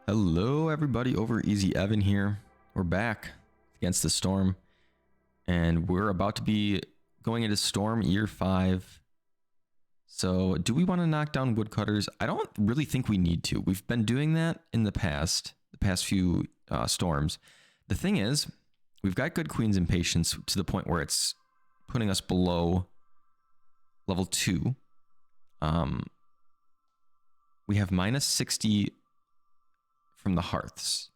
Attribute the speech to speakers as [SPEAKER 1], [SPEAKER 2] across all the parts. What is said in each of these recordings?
[SPEAKER 1] Hello everybody, over Easy Evan here. We're back against the storm and we're about to be going into storm year 5. So do we want to knock down woodcutters? I don't really think we need to. We've been doing that in the past few storms. The thing is, we've got good queens and patience to the point where it's putting us below level 2. We have minus 60 from the hearths.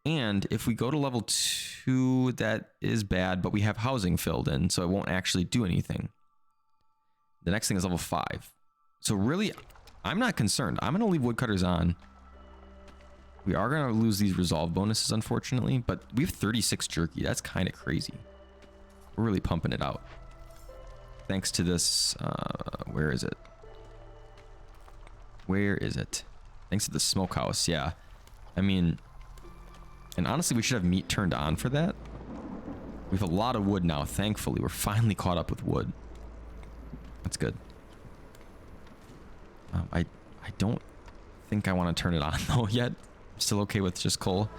[SPEAKER 1] And if we go to level 2, that is bad, but we have housing filled in, so it won't actually do anything. The next thing is level 5. So really, I'm not concerned. I'm going to leave woodcutters on. We are going to lose these resolve bonuses, unfortunately, but we have 36 jerky. That's kind of crazy. We're really pumping it out. Thanks to this, where is it? Where is it? Thanks to the smokehouse, yeah. I mean, and honestly, we should have meat turned on for that. We have a lot of wood now, thankfully. We're finally caught up with wood. That's good. I don't think I want to turn it on, though, yet. I'm still okay with just coal.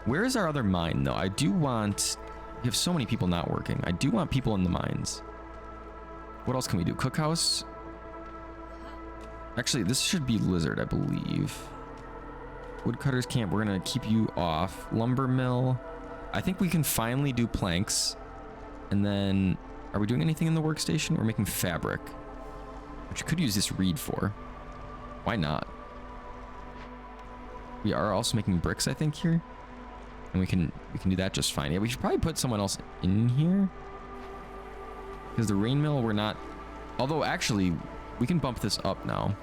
[SPEAKER 1] Where is our other mine, though? I do want... We have so many people not working. I do want people in the mines. What else can we do? Cookhouse? Actually, this should be lizard, I believe. Woodcutters camp, we're gonna keep you off. Lumber mill. I think we can finally do planks. And then, are we doing anything in the workstation? We're making fabric, which you could use this reed for. Why not? We are also making bricks, I think, here. And we can do that just fine. Yeah, we should probably put someone else in here. Because the rain mill, we're not... Although, actually, we can bump this up now.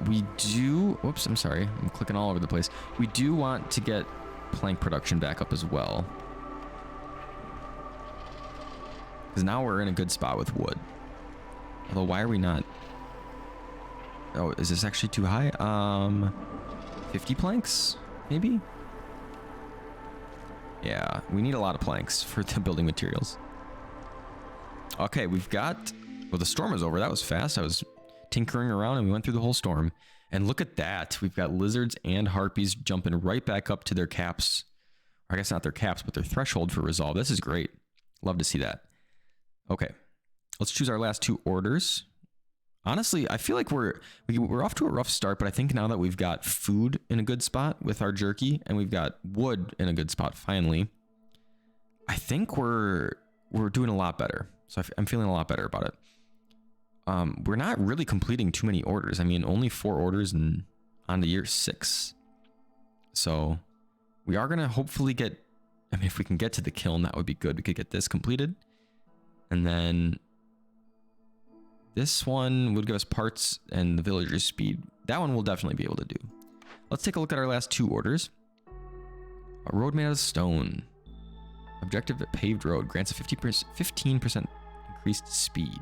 [SPEAKER 1] We do... Whoops, I'm sorry. I'm clicking all over the place. We do want to get plank production back up as well. Because now we're in a good spot with wood. Although, why are we not... Oh, is this actually too high? 50 planks, maybe? Yeah, we need a lot of planks for the building materials. Okay, we've got... Well, the storm is over. That was fast. I was tinkering around and we went through the whole storm. And look at that. We've got lizards and harpies jumping right back up to their caps. Or I guess not their caps, but their threshold for resolve. This is great. Love to see that. Okay, let's choose our last 2 orders. Honestly, I feel like we're off to a rough start, but I think now that we've got food in a good spot with our jerky and we've got wood in a good spot finally, I think we're doing a lot better. So I'm feeling a lot better about it. We're not really completing too many orders. I mean, only 4 orders and on to year 6. So we are going to hopefully get, I mean, if we can get to the kiln, that would be good. We could get this completed. And then this one would give us parts and the villager's speed. That one we'll definitely be able to do. Let's take a look at our last 2 orders. A road made out of stone. Objective paved road grants a 15% increased speed.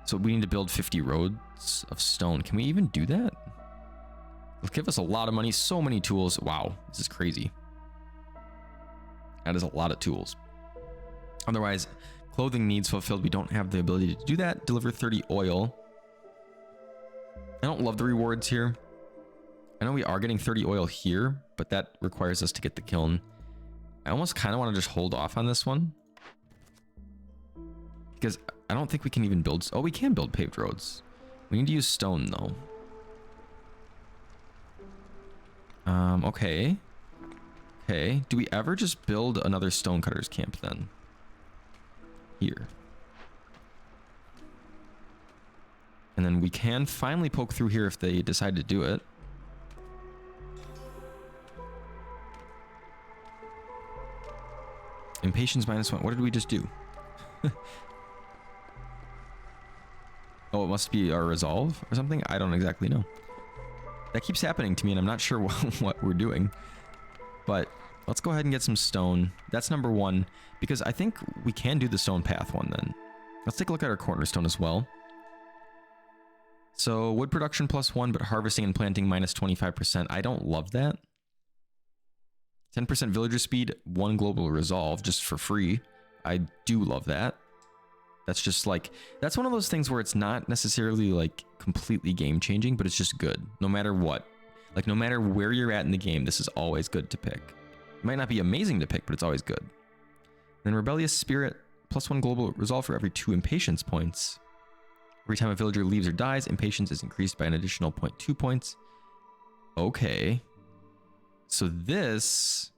[SPEAKER 1] So we need to build 50 roads of stone. Can we even do that? It'll give us a lot of money, so many tools. Wow, this is crazy. That is a lot of tools. Otherwise, clothing needs fulfilled. We don't have the ability to do that. Deliver 30 oil. I don't love the rewards here. I know we are getting 30 oil here, but that requires us to get the kiln. I almost kind of want to just hold off on this one. Because I don't think we can even build... Oh, we can build paved roads. We need to use stone, though. Okay. Okay. Do we ever just build another stonecutter's camp, then? Here. And then we can finally poke through here if they decide to do it. Impatience -1. What did we just do? Oh, it must be our resolve or something? I don't exactly know. That keeps happening to me and I'm not sure what we're doing. But let's go ahead and get some stone. That's number 1, because I think we can do the stone path one then. Let's take a look at our cornerstone as well. So wood production +1, but harvesting and planting -25%. I don't love that. 10% villager speed, 1 global resolve just for free. I do love that. That's just like, that's one of those things where it's not necessarily like completely game changing, but it's just good no matter what. Like no matter where you're at in the game, this is always good to pick. It might not be amazing to pick, but it's always good. Then Rebellious Spirit, +1 global resolve for every 2 impatience points. Every time a villager leaves or dies, impatience is increased by an additional 0.2 points. Okay. So this...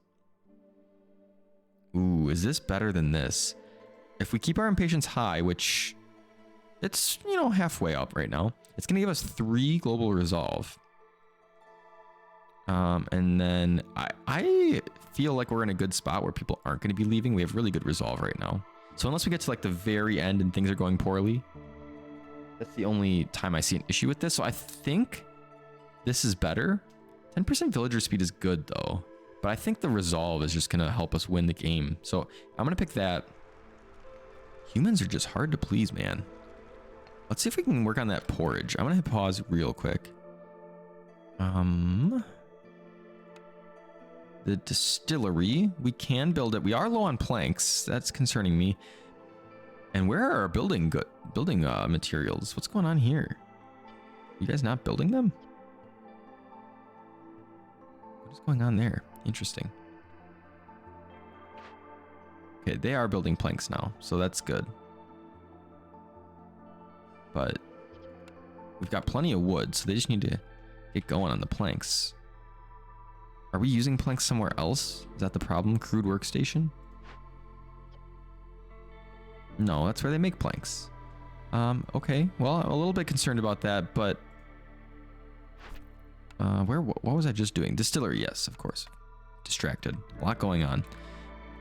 [SPEAKER 1] Ooh, is this better than this? If we keep our impatience high, which it's, you know, halfway up right now, it's going to give us 3 global resolve. And then I feel like we're in a good spot where people aren't going to be leaving. We have really good resolve right now. So unless we get to like the very end and things are going poorly, that's the only time I see an issue with this. So I think this is better. 10% villager speed is good though, but I think the resolve is just going to help us win the game. So I'm going to pick that. Humans are just hard to please, man. Let's see if we can work on that porridge. I'm going to hit pause real quick. The distillery, we can build it. We are low on planks. That's concerning me. And where are our building materials? What's going on here? You guys not building them? What is going on there? Interesting. Okay, they are building planks now, so that's good. But we've got plenty of wood, so they just need to get going on the planks. Are we using planks somewhere else? Is that the problem? Crude workstation? No, that's where they make planks. Okay. Well, I'm a little bit concerned about that, but what was I just doing? Distillery, yes, of course. Distracted. A lot going on.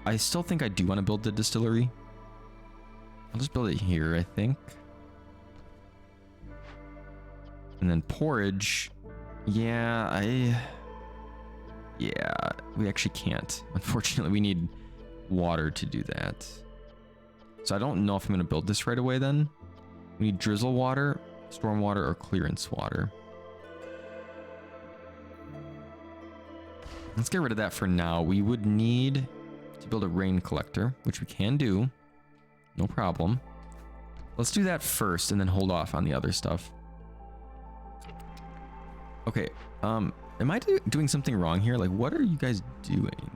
[SPEAKER 1] I still think I do want to build the distillery. I'll just build it here, I think. And then porridge. Yeah, we actually can't. Unfortunately, we need water to do that. So I don't know if I'm going to build this right away then. We need drizzle water, storm water, or clearance water. Let's get rid of that for now. We would need to build a rain collector, which we can do. No problem. Let's do that first and then hold off on the other stuff. Okay, am I doing something wrong here? Like, what are you guys doing?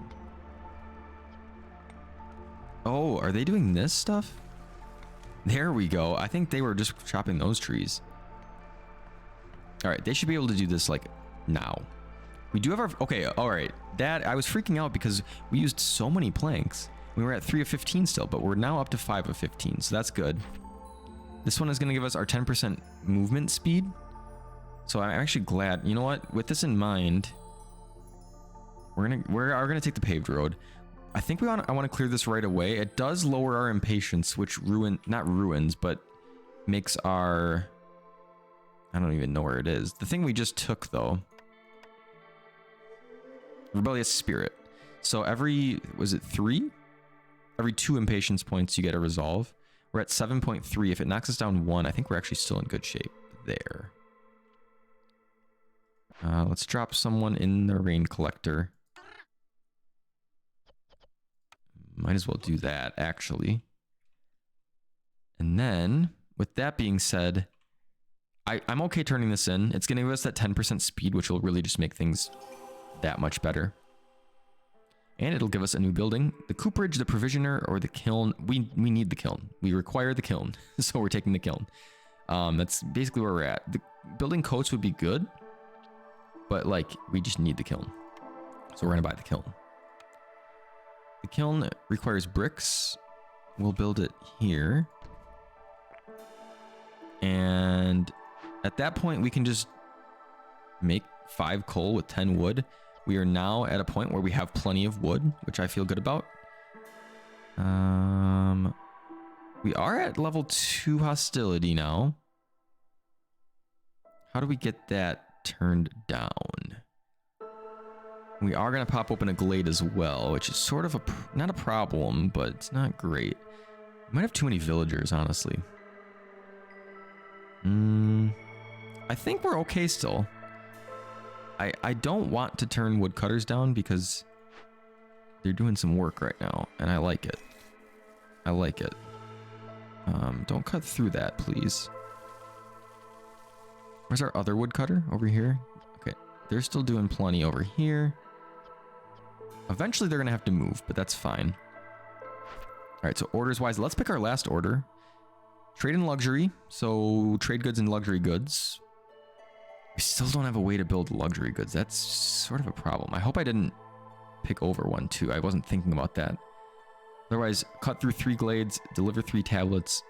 [SPEAKER 1] Oh, are they doing this stuff? There we go. I think they were just chopping those trees. All right, they should be able to do this like now. We do have our, okay, all right. That, I was freaking out because we used so many planks. We were at 3 of 15 still, but we're now up to 5 of 15, so that's good. This one is gonna give us our 10% movement speed. So I'm actually glad, you know what, with this in mind, we are gonna take the paved road. I think I want to clear this right away. It does lower our impatience, which not ruins, but makes our, I don't even know where it is. The thing we just took though, Rebellious Spirit. So was it 3? Every 2 impatience points you get a resolve. We're at 7.3. If it knocks us down 1, I think we're actually still in good shape there. Let's drop someone in the rain collector. Might as well do that, actually. And then, with that being said, I'm okay turning this in. It's going to give us that 10% speed, which will really just make things that much better. And it'll give us a new building. The cooperage, the provisioner, or the kiln. We need the kiln. We require the kiln, so we're taking the kiln. That's basically where we're at. The building coats would be good, but like, we just need the kiln. So we're gonna buy the kiln. The kiln requires bricks. We'll build it here. And at that point, we can just make 5 coal with 10 wood. We are now at a point where we have plenty of wood, which I feel good about. We are at level 2 hostility now. How do we get that turned down? We are going to pop open a glade as well, which is sort of not a problem, but it's not great. We might have too many villagers, honestly. I think we're okay still. I don't want to turn woodcutters down because they're doing some work right now, and I like it. I like it. Don't cut through that, please. Where's our other woodcutter? Over here? Okay, they're still doing plenty over here. Eventually they're gonna have to move, but that's fine. All right, so orders wise, let's pick our last order. Trade and luxury, so trade goods and luxury goods. We still don't have a way to build luxury goods. That's sort of a problem. I hope I didn't pick over one too. I wasn't thinking about that. Otherwise, cut through 3 glades, deliver 3 tablets,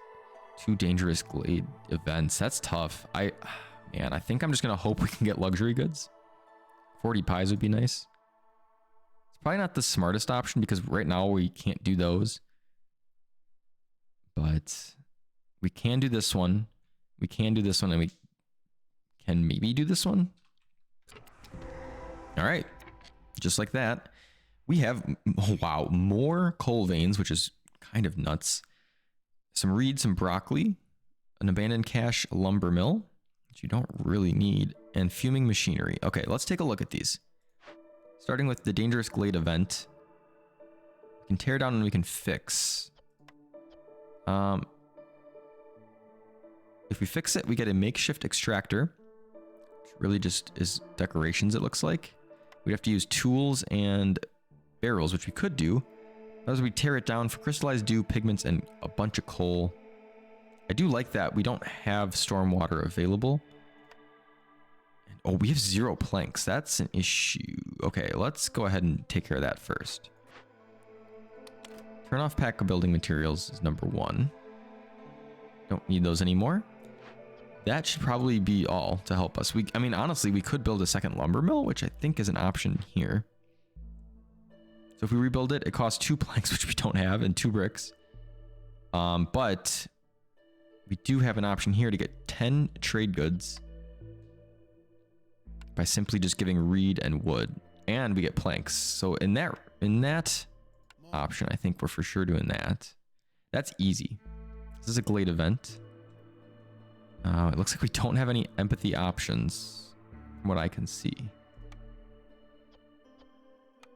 [SPEAKER 1] 2 dangerous glade events. That's tough. Man, I think I'm just gonna hope we can get luxury goods. 40 pies would be nice. It's probably not the smartest option because right now we can't do those. But we can do this one. We can do this one, and we can maybe do this one. All right, just like that. We have, wow, more coal veins, which is kind of nuts. Some reed, some broccoli, an abandoned cache lumber mill, which you don't really need, and fuming machinery. Okay, let's take a look at these. Starting with the dangerous glade event. We can tear down and we can fix. If we fix it, we get a makeshift extractor, which really just is decorations, it looks like. We'd have to use tools and barrels, which we could do. As we tear it down for crystallized dew, pigments, and a bunch of coal. I do like that we don't have stormwater available. And, oh, we have 0 planks. That's an issue. Okay, let's go ahead and take care of that first. Turn off pack of building materials is number 1. Don't need those anymore. That should probably be all to help us. I mean, honestly, we could build a second lumber mill, which I think is an option here. So if we rebuild it, it costs 2 planks, which we don't have, and 2 bricks. But we do have an option here to get 10 trade goods by simply just giving reed and wood, and we get planks. So in that option, I think we're for sure doing that. That's easy. This is a glade event. It looks like we don't have any empathy options from what I can see.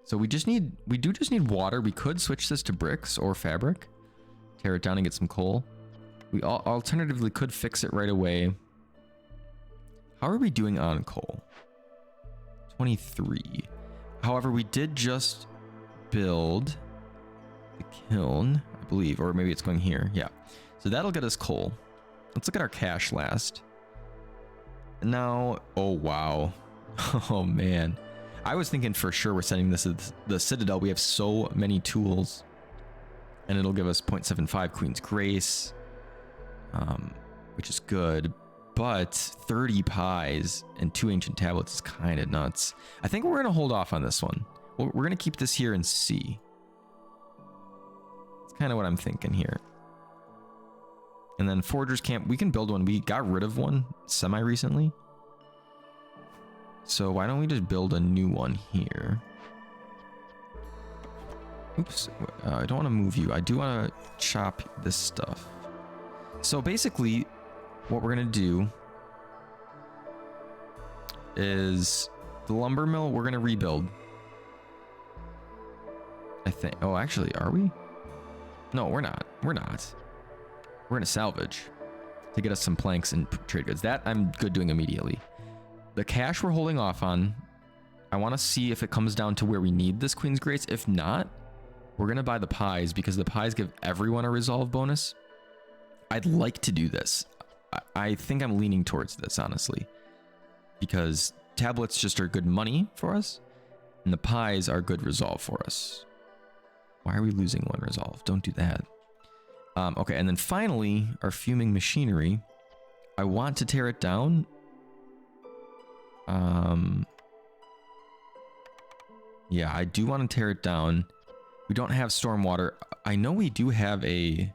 [SPEAKER 1] So we do just need water. We could switch this to bricks or fabric. Tear it down and get some coal. We alternatively could fix it right away. How are we doing on coal? 23. However, we did just build the kiln, I believe, or maybe it's going here. Yeah. So that'll get us coal. Let's look at our cache last. Now, oh wow. Oh man. I was thinking for sure we're sending this to the Citadel. We have so many tools. And it'll give us 0.75 Queen's Grace. Which is good. But 30 pies and 2 ancient tablets is kind of nuts. I think we're going to hold off on this one. We're going to keep this here and see. That's kind of what I'm thinking here. And then Forger's Camp, we can build one. We got rid of one semi-recently. So why don't we just build a new one here? Oops, I don't want to move you. I do want to chop this stuff. So basically, what we're going to do is the lumber mill, we're going to rebuild. I think. Oh, actually, are we? No, we're not. We're not. We're going to salvage to get us some planks and trade goods. That I'm good doing immediately. The cash we're holding off on. I want to see if it comes down to where we need this Queen's Grace. If not, we're going to buy the pies because the pies give everyone a resolve bonus. I'd like to do this. I think I'm leaning towards this, honestly, because tablets just are good money for us and the pies are good resolve for us. Why are we losing 1 resolve? Don't do that. Okay, and then finally, our fuming machinery. I want to tear it down. Yeah, I do want to tear it down. We don't have stormwater. I know we do have a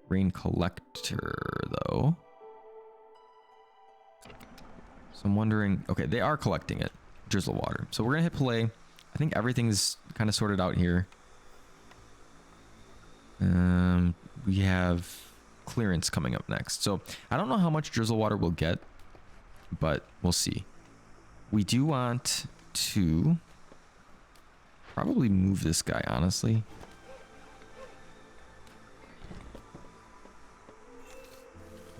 [SPEAKER 1] rain collector, though. So I'm wondering... Okay, they are collecting it. Drizzle water. So we're going to hit play. I think everything's kind of sorted out here. We have clearance coming up next. So I don't know how much drizzle water we'll get, but we'll see. We do want to probably move this guy, honestly.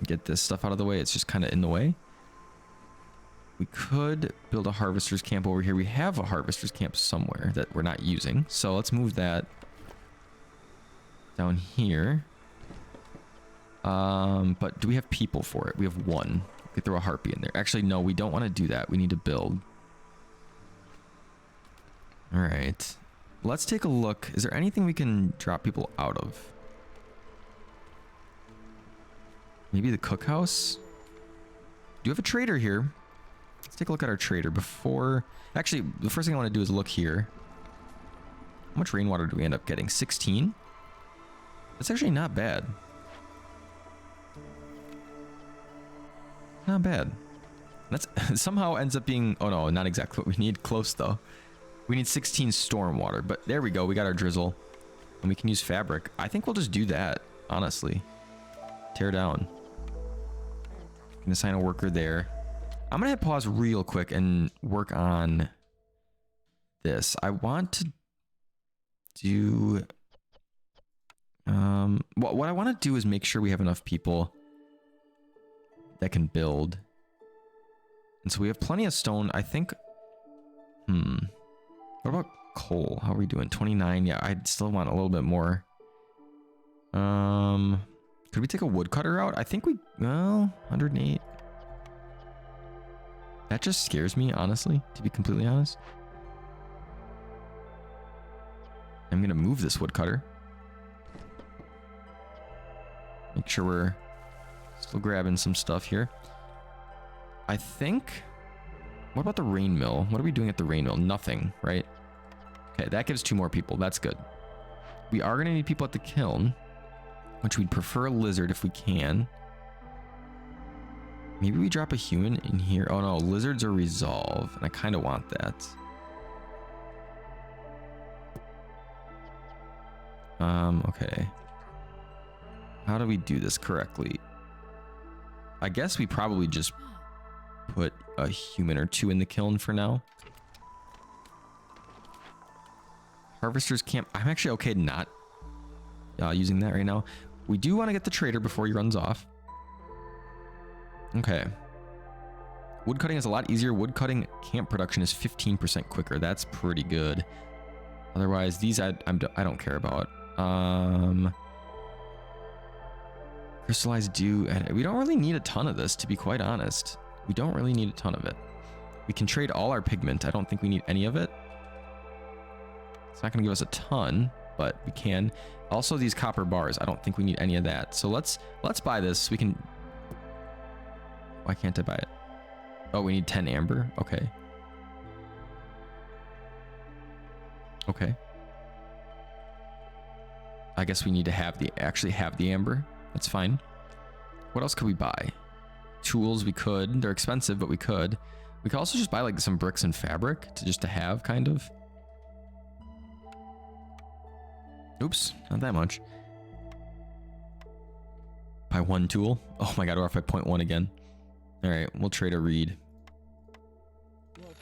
[SPEAKER 1] Get this stuff out of the way. It's just kind of in the way. We could build a harvester's camp over here. We have a harvester's camp somewhere that we're not using. So let's move that down here. But do we have people for it? We have one. We could throw a harpy in there. Actually, no, we don't want to do that. We need to build. All right. Let's take a look. Is there anything we can drop people out of? Maybe the cookhouse? Do you have a trader here? Let's take a look at our trader before... Actually, the first thing I want to do is look here. How much rainwater do we end up getting? 16? That's actually not bad. Not bad. That's somehow ends up being... Oh no, not exactly what we need. Close though. We need 16 storm water, but there we go. We got our drizzle. And we can use fabric. I think we'll just do that, honestly. Tear down. Gonna assign a worker there. I'm gonna hit pause real quick and work on this. I want to do... what I want to do is make sure we have enough people that can build. And so we have plenty of stone. I think... What about coal? How are we doing? 29? Yeah, I still want a little bit more. Could we take a woodcutter out? I think we... Well, 108. That just scares me, honestly, to be completely honest. I'm going to move this woodcutter. Make sure we're still grabbing some stuff here. I think... What about the rain mill? What are we doing at the rain mill? Nothing, right? Okay, that gives 2 more people. That's good. We are going to need people at the kiln, which we'd prefer a lizard if we can. Maybe we drop a human in here. Oh no, lizards are resolve, and I kind of want that. Okay. How do we do this correctly? I guess we probably just put a human or 2 in the kiln for now. Harvester's camp. I'm actually okay not using that right now. We do want to get the trader before he runs off. Okay. Woodcutting is a lot easier. Woodcutting camp production is 15% quicker. That's pretty good. Otherwise, these I don't care about. Crystallized dew. And we don't really need a ton of this, to be quite honest. We don't really need a ton of it. We can trade all our pigment. I don't think we need any of it. It's not going to give us a ton, but we can. Also, these copper bars. I don't think we need any of that. So let's buy this. We can... Why can't I buy it? Oh, we need 10 amber. Okay. Okay. I guess we need to actually have the amber. That's fine. What else could we buy? Tools, we could. They're expensive, but we could. We could also just buy like some bricks and fabric to have, kind of. Oops, not that much. Buy 1 tool. Oh my god, we're off at 0.1 again. All right, we'll trade a reed.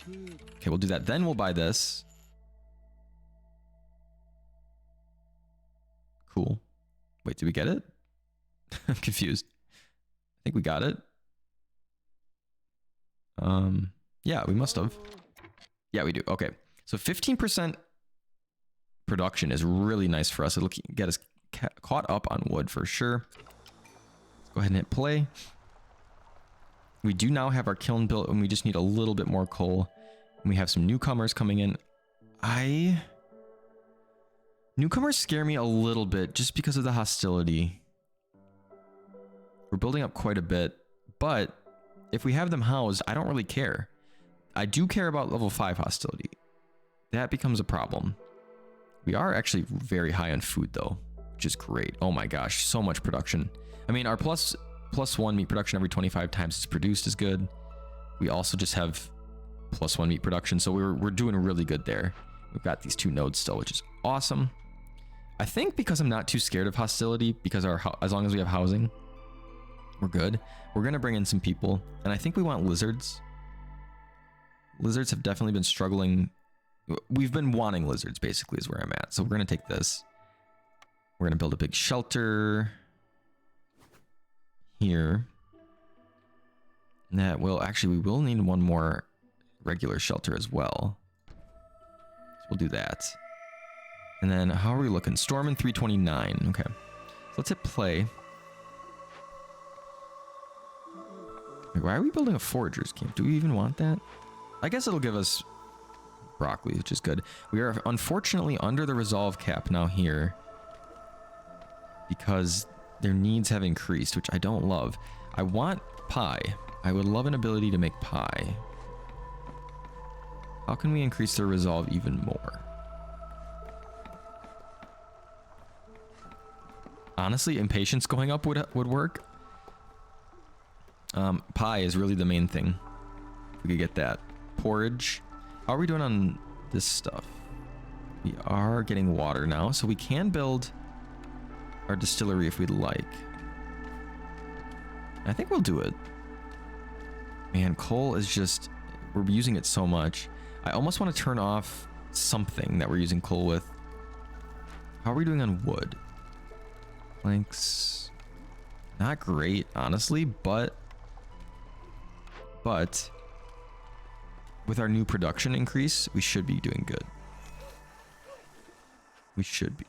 [SPEAKER 1] Okay, we'll do that. Then we'll buy this. Cool. Wait, did we get it? I'm confused. I think we got it. Yeah, we must have. Yeah, we do. Okay. So 15% production is really nice for us. It'll get us caught up on wood for sure. Let's go ahead and hit play. We do now have our kiln built, and we just need a little bit more coal. And we have some newcomers coming in. Newcomers scare me a little bit just because of the hostility. We're building up quite a bit, but if we have them housed, I don't really care. I do care about level 5 hostility. That becomes a problem. We are actually very high on food though, which is great. Oh my gosh, so much production. I mean, our plus 1 meat production every 25 times it's produced is good. We also just have plus 1 meat production, so we're doing really good there. We've got these 2 nodes still, which is awesome. I think because I'm not too scared of hostility, because as long as we have housing, we're good. We're gonna bring in some people, and I think we want lizards. Lizards have definitely been struggling. We've been wanting lizards, basically, is where I'm at. So we're gonna take this. We're gonna build a big shelter here. That will actually, we will need one more regular shelter as well. So we'll do that. And then how are we looking? Storm in 329. Okay. So let's hit play. Why are we building a forager's camp? Do we even want that? I guess it'll give us broccoli, which is good. We are unfortunately under the resolve cap now here because their needs have increased, which I don't love. I want pie. I would love an ability to make pie. How can we increase their resolve even more? Honestly, impatience going up would work. Pie is really the main thing. If we could get that. Porridge. How are we doing on this stuff? We are getting water now, so we can build our distillery if we'd like. I think we'll do it. Man, coal is just... we're using it so much. I almost want to turn off something that we're using coal with. How are we doing on wood? Planks. Not great, honestly, but with our new production increase, we should be doing good. We should be.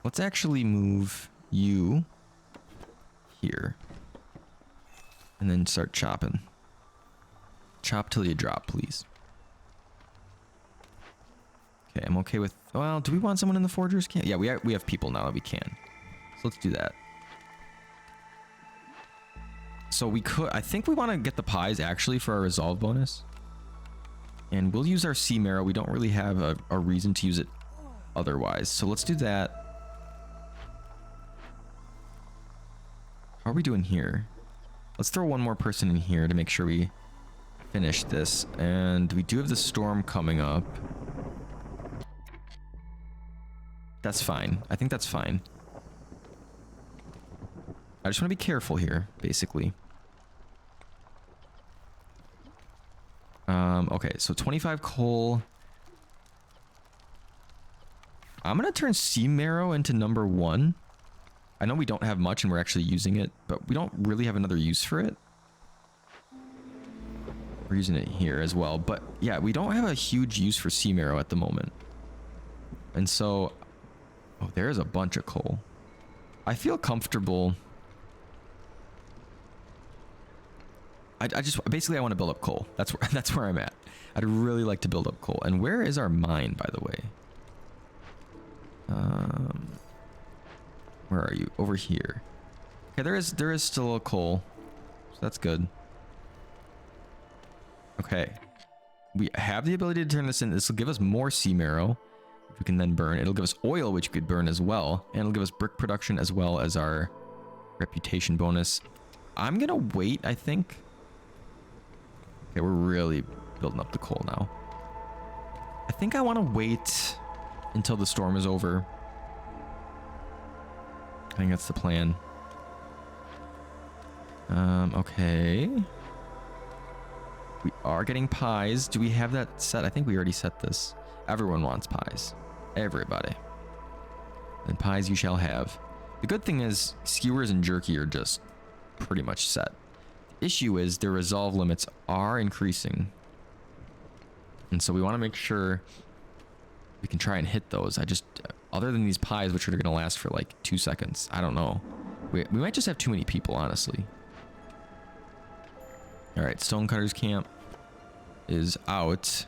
[SPEAKER 1] Let's actually move you here. And then start chopping. Chop till you drop, please. Okay, I'm okay with... well, do we want someone in the forgers camp? Yeah, we have people now that we can. So let's do that. So we could... I think we want to get the pies actually for our resolve bonus. And we'll use our sea marrow. We don't really have a reason to use it otherwise. So let's do that. How are we doing here? Let's throw one more person in here to make sure we finish this. And we do have the storm coming up. That's fine. I think that's fine. I just want to be careful here, basically. Okay, so 25 coal. I'm going to turn sea marrow into number 1. I know we don't have much and we're actually using it, but we don't really have another use for it. We're using it here as well. But yeah, we don't have a huge use for sea marrow at the moment. And so... oh, there's a bunch of coal. I feel comfortable... I just basically I want to build up coal. That's where I'm at. I'd really like to build up coal. And where is our mine, by the way? Where are you? Over here. Okay, there is still a coal, so that's good. Okay, we have the ability to turn this in. This will give us more sea marrow, which we can then burn. It'll give us oil, which we could burn as well, and it'll give us brick production as well as our reputation bonus. I'm gonna wait, I think. Okay, we're really building up the coal now. I think I want to wait until the storm is over. I think that's the plan. Okay. We are getting pies. Do we have that set? I think we already set this. Everyone wants pies. Everybody. And pies you shall have. The good thing is skewers and jerky are just pretty much set. The issue is their resolve limits are increasing. And so we want to make sure we can try and hit those. Other than these pies, which are going to last for like 2 seconds, I don't know. We might just have too many people, honestly. All right, Stonecutter's camp is out.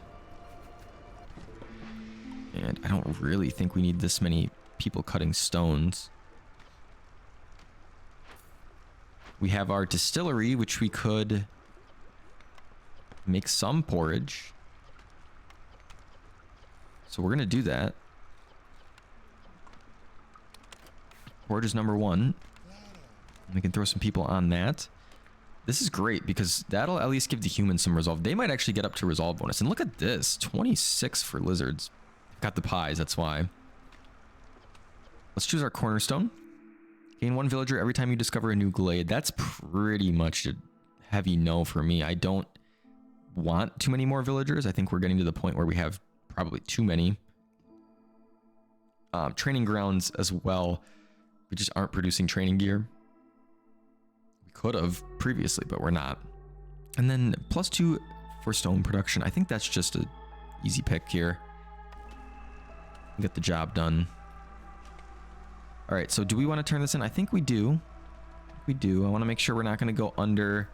[SPEAKER 1] And I don't really think we need this many people cutting stones. We have our distillery, which we could make some porridge. So we're going to do that. Porridge is number 1. We can throw some people on that. This is great because that'll at least give the humans some resolve. They might actually get up to resolve bonus. And look at this, 26 for lizards. Got the pies, that's why. Let's choose our cornerstone. Gain 1 villager every time you discover a new glade. That's pretty much a heavy no for me. I don't want too many more villagers. I think we're getting to the point where we have probably too many. Training grounds as well. We just aren't producing training gear. Could have previously, but we're not. And then +2 for stone production. I think that's just a easy pick here. Get the job done. All right, so do we want to turn this in? I think we do. We do. I want to make sure we're not going to go under.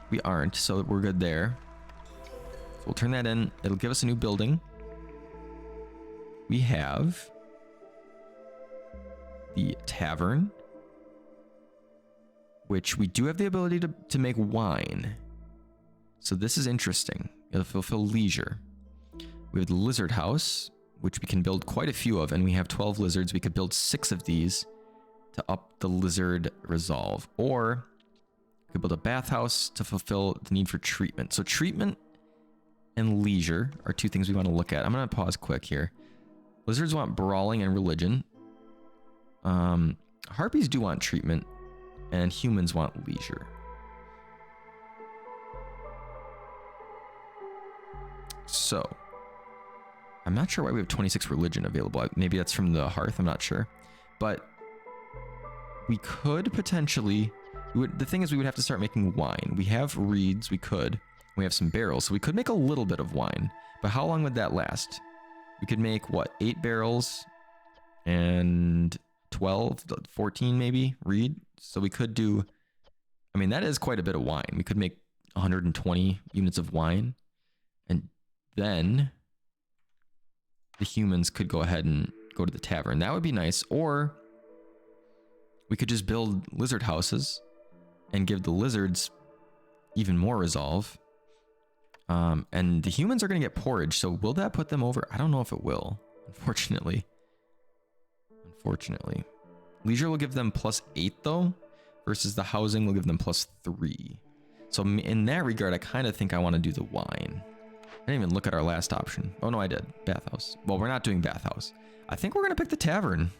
[SPEAKER 1] We aren't, so we're good there. So we'll turn that in. It'll give us a new building. We have the tavern, which we do have the ability to make wine. So this is interesting. It'll fulfill leisure. We have the lizard house, which we can build quite a few of, and we have 12 lizards. We could build 6 of these to up the lizard resolve, or we could build a bathhouse to fulfill the need for treatment. So treatment and leisure are 2 things we want to look at. I'm going to pause quick here. Lizards want brawling and religion. Harpies do want treatment, and humans want leisure. So I'm not sure why we have 26 religion available. Maybe that's from the hearth, I'm not sure. But we could potentially, the thing is we would have to start making wine. We have reeds, we have some barrels, so we could make a little bit of wine. But how long would that last? We could make, what, 8 barrels and 12, 14 maybe, reed? So we could do, I mean, that is quite a bit of wine. We could make 120 units of wine. And then the humans could go ahead and go to the tavern. That would be nice. Or we could just build lizard houses and give the lizards even more resolve. And the humans are going to get porridge. So will that put them over? I don't know if it will, unfortunately. Unfortunately. Leisure will give them +8 though, versus the housing will give them +3. So in that regard, I kind of think I want to do the wine. I didn't even look at our last option. Oh no, I did. Bathhouse. Well, we're not doing bathhouse. I think we're going to pick the tavern.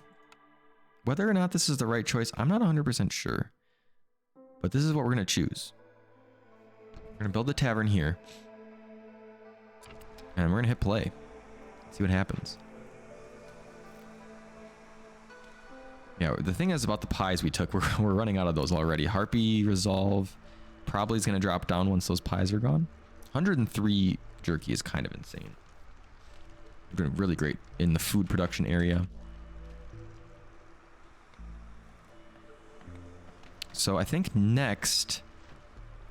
[SPEAKER 1] Whether or not this is the right choice, I'm not 100% sure. But this is what we're going to choose. We're going to build the tavern here. And we're going to hit play. See what happens. Yeah, the thing is about the pies we took, we're running out of those already. Harpy resolve probably is going to drop down once those pies are gone. 103 jerky is kind of insane. We're doing really great in the food production area. So I think next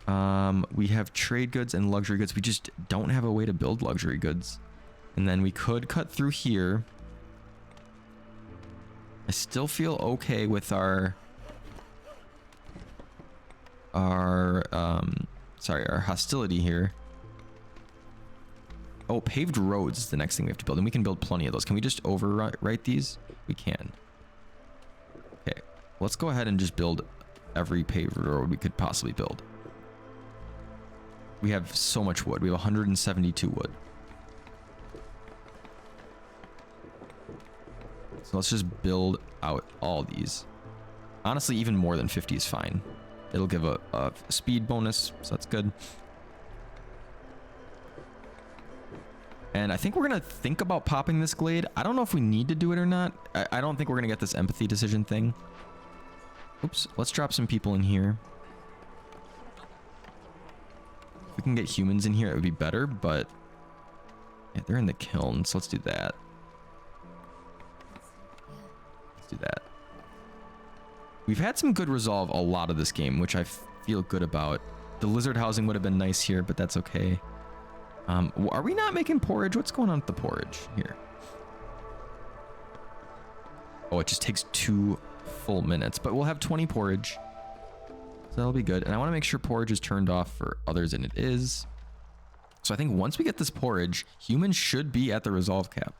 [SPEAKER 1] we have trade goods and luxury goods. We just don't have a way to build luxury goods. And then we could cut through here. I still feel okay with our hostility here. Oh, paved roads is the next thing we have to build, and we can build plenty of those. Can we just overwrite these? We can. Okay, let's go ahead and just build every paved road we could possibly build. We have so much wood. We have 172 wood. So let's just build out all these. Honestly, even more than 50 is fine. It'll give a speed bonus, so that's good. And I think we're going to think about popping this glade. I don't know if we need to do it or not. I don't think we're going to get this empathy decision thing. Oops, let's drop some people in here. If we can get humans in here, it would be better, but yeah, they're in the kiln, so let's do that. Let's do that. We've had some good resolve a lot of this game, which I feel good about. The lizard housing would have been nice here, but that's okay. Are we not making porridge? What's going on with the porridge here? Oh, it just takes 2 full minutes, but we'll have 20 porridge. So that'll be good. And I want to make sure porridge is turned off for others, and it is. So I think once we get this porridge, humans should be at the resolve cap.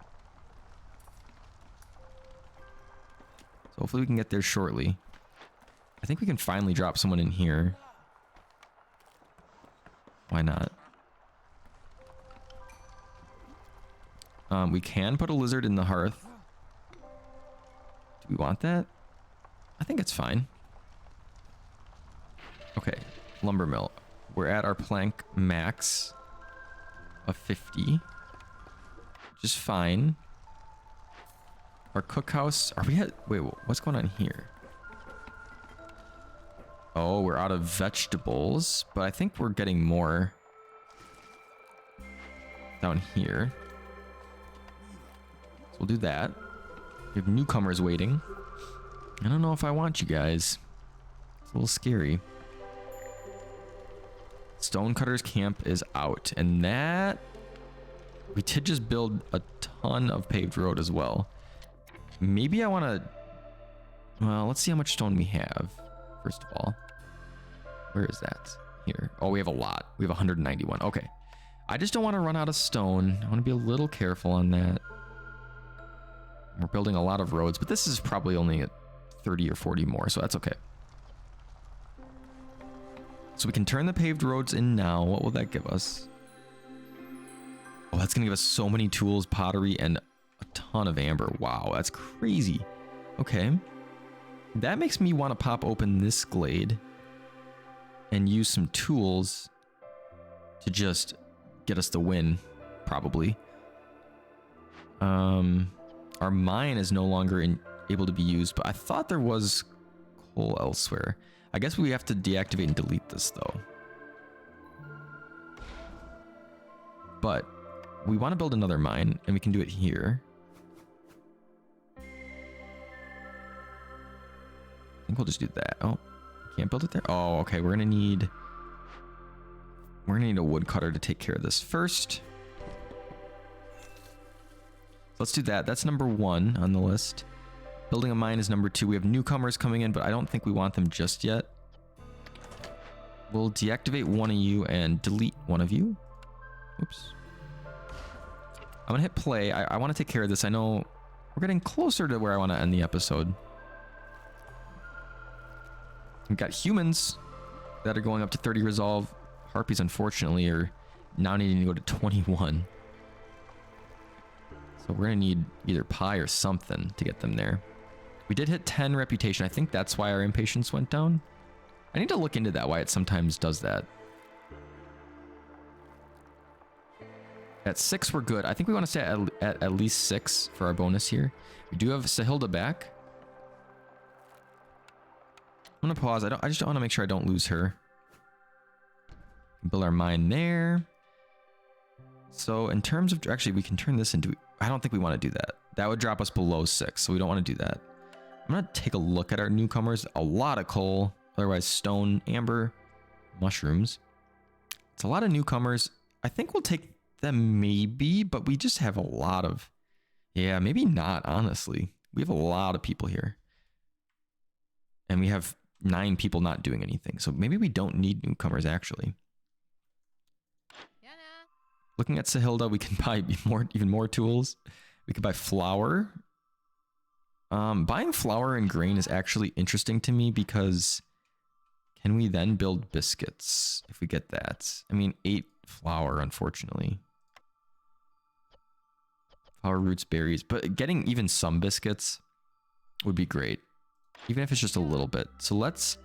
[SPEAKER 1] So hopefully we can get there shortly. I think we can finally drop someone in here. Why not? We can put a lizard in the hearth. Do we want that? I think it's fine. Okay, lumber mill. We're at our plank max of 50. Just fine. Our cookhouse, are we at, wait, what's going on here? Oh, we're out of vegetables, but I think we're getting more down here. So we'll do that. We have newcomers waiting. I don't know if I want you guys. It's a little scary. Stonecutter's camp is out, and that we did just build a ton of paved road as well. Maybe I want to, well, let's see how much stone we have first of all. Where is that? Here. Oh, we have a lot. We have 191. Okay. I just don't want to run out of stone. I want to be a little careful on that. We're building a lot of roads, but this is probably only at 30 or 40 more, so that's okay. So we can turn the paved roads in now. What will that give us? Oh, that's going to give us so many tools, pottery, and a ton of amber. Wow, that's crazy. Okay. That makes me want to pop open this glade and use some tools to just get us the win, probably. Our mine is no longer able to be used, but I thought there was coal elsewhere. I guess we have to deactivate and delete this though. But we want to build another mine, and we can do it here. I think we'll just do that. Oh, can't build it there. Oh, okay. We're gonna need a woodcutter to take care of this first. Let's do that. That's number 1 on the list. Building a mine is number 2. We have newcomers coming in, but I don't think we want them just yet. We'll deactivate one of you and delete one of you. Oops. I'm gonna hit play. I want to take care of this. I know we're getting closer to where I want to end the episode. We've got humans that are going up to 30 resolve. Harpies, unfortunately, are now needing to go to 21. So we're going to need either pie or something to get them there. We did hit 10 reputation. I think that's why our impatience went down. I need to look into that, why it sometimes does that. At 6, we're good. I think we want to stay at least 6 for our bonus here. We do have Sahilda back. I'm going to pause. I just want to make sure I don't lose her. Build our mine there. So in terms of, actually, we can turn this into, I don't think we want to do that. That would drop us below 6, so we don't want to do that. I'm going to take a look at our newcomers. A lot of coal, otherwise stone, amber, mushrooms. It's a lot of newcomers. I think we'll take them maybe, but we just have a lot of, yeah, maybe not, honestly. We have a lot of people here. And we have 9 people not doing anything. So maybe we don't need newcomers, actually. Looking at Sahilda, we can buy even more tools. We could buy flour. Buying flour and grain is actually interesting to me because can we then build biscuits if we get that? I mean, 8 flour, unfortunately. Flour, roots, berries. But getting even some biscuits would be great. Even if it's just a little bit. So let's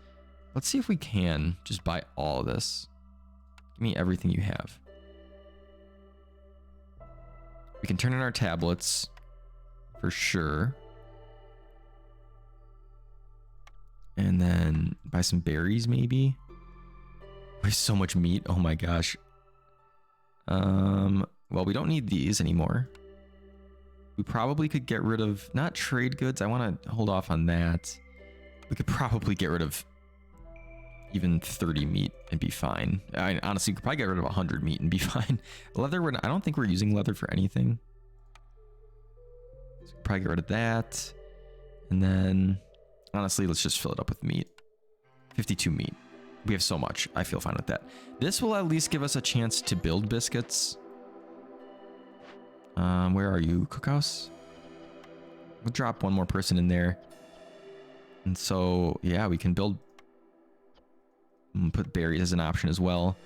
[SPEAKER 1] see if we can just buy all of this. Give me everything you have. We can turn in our tablets for sure. And then buy some berries maybe. We have so much meat. Oh my gosh. Well, we don't need these anymore. We probably could get rid of, not trade goods. I want to hold off on that. We could probably get rid of even 30 meat and be fine. I mean, honestly, we could probably get rid of 100 meat and be fine. Leather, I don't think we're using leather for anything. So we could probably get rid of that. And then, honestly, let's just fill it up with meat. 52 meat. We have so much. I feel fine with that. This will at least give us a chance to build biscuits. Where are you? Cookhouse? We'll drop one more person in there. And so, yeah, we can build... Put berries as an option as well.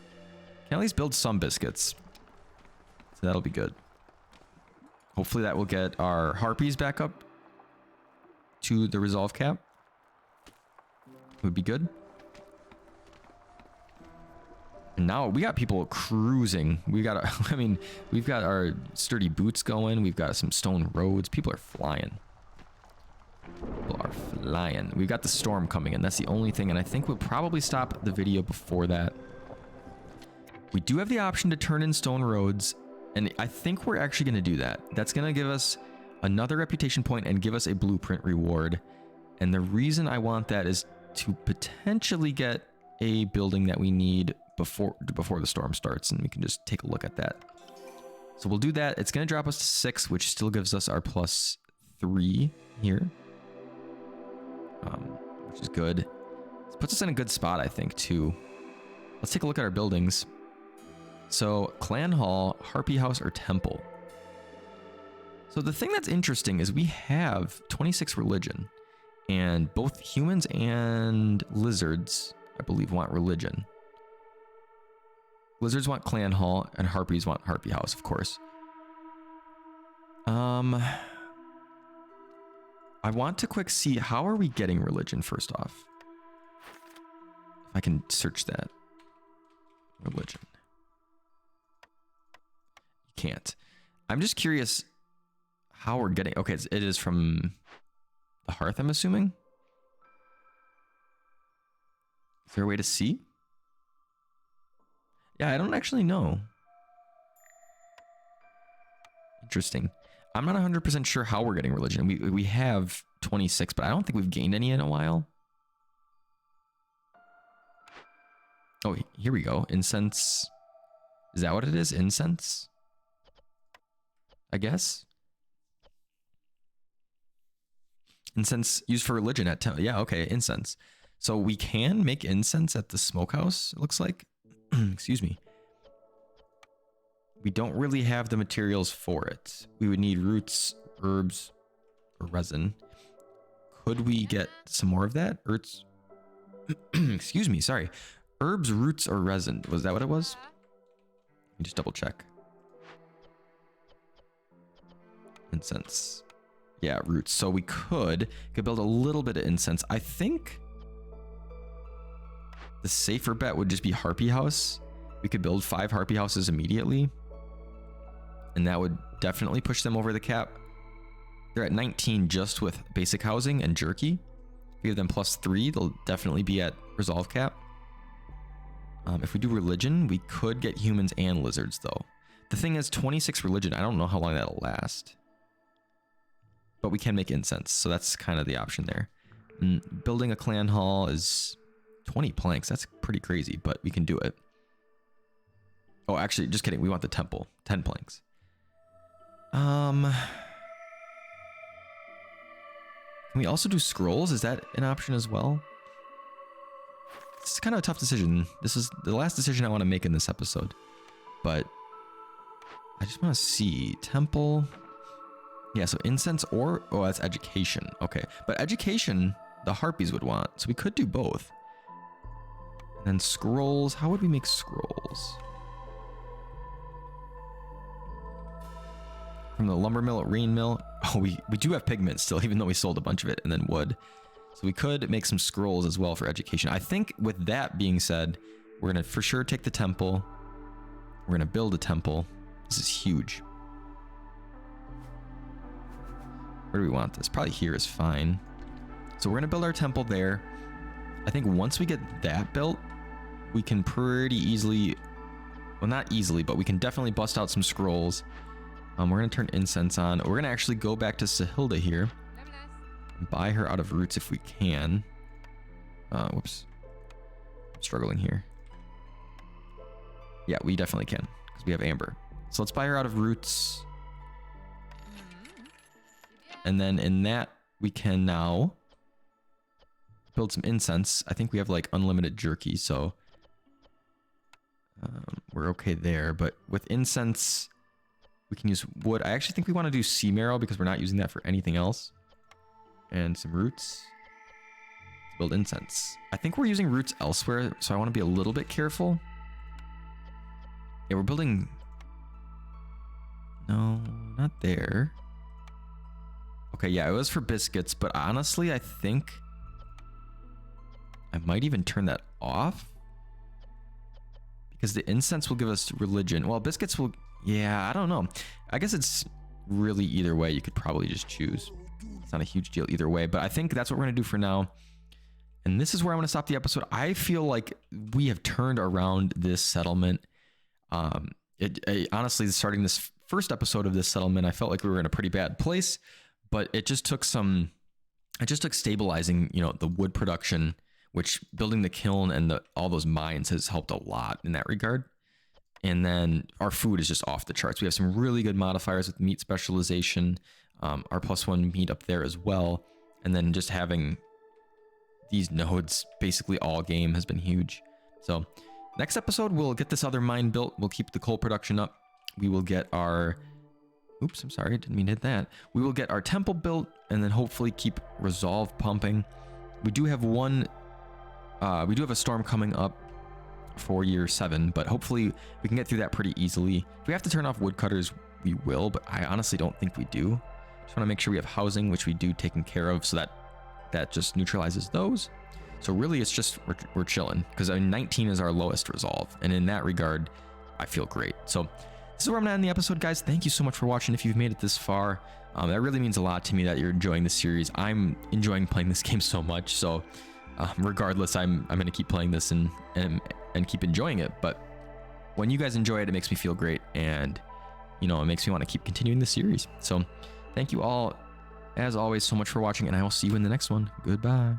[SPEAKER 1] Can at least build some biscuits. So that'll be good. Hopefully that will get our harpies back up to the resolve cap. Would be good. And now we got people cruising. We got, I mean, we've got our sturdy boots going. We've got some stone roads. People are flying. People are lion. We've got the storm coming in. That's the only thing, and I think we'll probably stop the video before that. We do have the option to turn in stone roads, and I think we're actually going to do that. That's going to give us another reputation point and give us a blueprint reward. And the reason I want that is to potentially get a building that we need before the storm starts, and we can just take a look at that. So we'll do that. It's going to drop us to 6, which still gives us our +3 here, which is good. This puts us in a good spot, I think, too. Let's take a look at our buildings. So clan hall, harpy house, or temple. So the thing that's interesting is we have 26 religion, and both humans and lizards, I believe, want religion. Lizards want clan hall, and harpies want harpy house, of course. I want to quick see, how are we getting religion first off? If I can search that. Religion. You can't. I'm just curious how we're getting, okay, it is from the hearth, I'm assuming. Is there a way to see? Yeah, I don't actually know. Interesting. I'm not 100% sure how we're getting religion. We have 26, but I don't think we've gained any in a while. Oh, here we go. Incense. Is that what it is? Incense? I guess. Incense used for religion at yeah, okay, incense. So we can make incense at the smokehouse, it looks like. Excuse me. We don't really have the materials for it. We would need roots, herbs, or resin. Could we get some more of that? Roots. Excuse me, sorry. Herbs, roots, or resin. Was that what it was? Let me just double check. Incense. Yeah, roots. So we could build a little bit of incense. I think the safer bet would just be harpy house. We could build 5 harpy houses immediately, and that would definitely push them over the cap. They're at 19 just with basic housing and jerky. If we give them +3, they'll definitely be at resolve cap. If we do religion, we could get humans and lizards though. The thing is, 26 religion, I don't know how long that'll last. But we can make incense, so that's kind of the option there. Building a clan hall is 20 planks. That's pretty crazy, but we can do it. Oh, actually, just kidding. We want the temple. 10 planks. Can we also do scrolls? Is that an option as well? It's kind of a tough decision. This is the last decision I want to make in this episode. But I just want to see. Temple. Yeah, so incense or... Oh, that's education. Okay. But education, the harpies would want. So we could do both. And then scrolls. How would we make scrolls? From the lumber mill at rain mill. Oh, we do have pigment still, even though we sold a bunch of it. And then wood. So we could make some scrolls as well for education. I think with that being said, we're going to for sure take the temple. We're going to build a temple. This is huge. Where do we want this? Probably here is fine. So we're going to build our temple there. I think once we get that built, we can pretty easily, well, not easily, but we can definitely bust out some scrolls. We're going to turn incense on. We're going to actually go back to Sahilda here. Buy her out of roots if we can. Whoops. I'm struggling here. Yeah, we definitely can because we have amber. So let's buy her out of roots. And then in that, we can now build some incense. I think we have like unlimited jerky, so we're okay there. But with incense, we can use wood. I actually think we want to do sea marrow because we're not using that for anything else. And some roots. Let's build incense. I think we're using roots elsewhere, so I want to be a little bit careful. Yeah, we're building... No, not there. Okay, yeah, it was for biscuits, but honestly, I think I might even turn that off. Because the incense will give us religion. Well, biscuits will... Yeah, I don't know. I guess it's really either way. You could probably just choose. it's not a huge deal either way. But I think that's what we're going to do for now. And this is where I'm going to stop the episode. I feel like we have turned around this settlement. Honestly, starting this first episode of this settlement, I felt like we were in a pretty bad place, but it just took stabilizing, the wood production, which building the kiln and all those mines has helped a lot in that regard. And then our food is just off the charts. We have some really good modifiers with meat specialization, our +1 meat up there as well. And then just having these nodes basically all game has been huge. So next episode, we'll get this other mine built. We'll keep the coal production up. We will get our, oops, I'm sorry, didn't mean to hit that. We will get our temple built and then hopefully keep resolve pumping. We do have a storm coming up for year 7, but hopefully we can get through that pretty easily. If we have to turn off woodcutters, we will, but I honestly don't think we do. Just want to make sure we have housing, which we do, taken care of, so that just neutralizes those. So really it's just we're chilling, because 19 is our lowest resolve, and in that regard I feel great. So this is where I'm gonna end the episode, guys. Thank you so much for watching. If you've made it this far, that really means a lot to me that you're enjoying the series. I'm enjoying playing this game so much, so regardless, I'm gonna keep playing this and keep enjoying it. But when you guys enjoy it, it makes me feel great, and it makes me want to keep continuing the series. So thank you all as always so much for watching, and I will see you in the next one. Goodbye.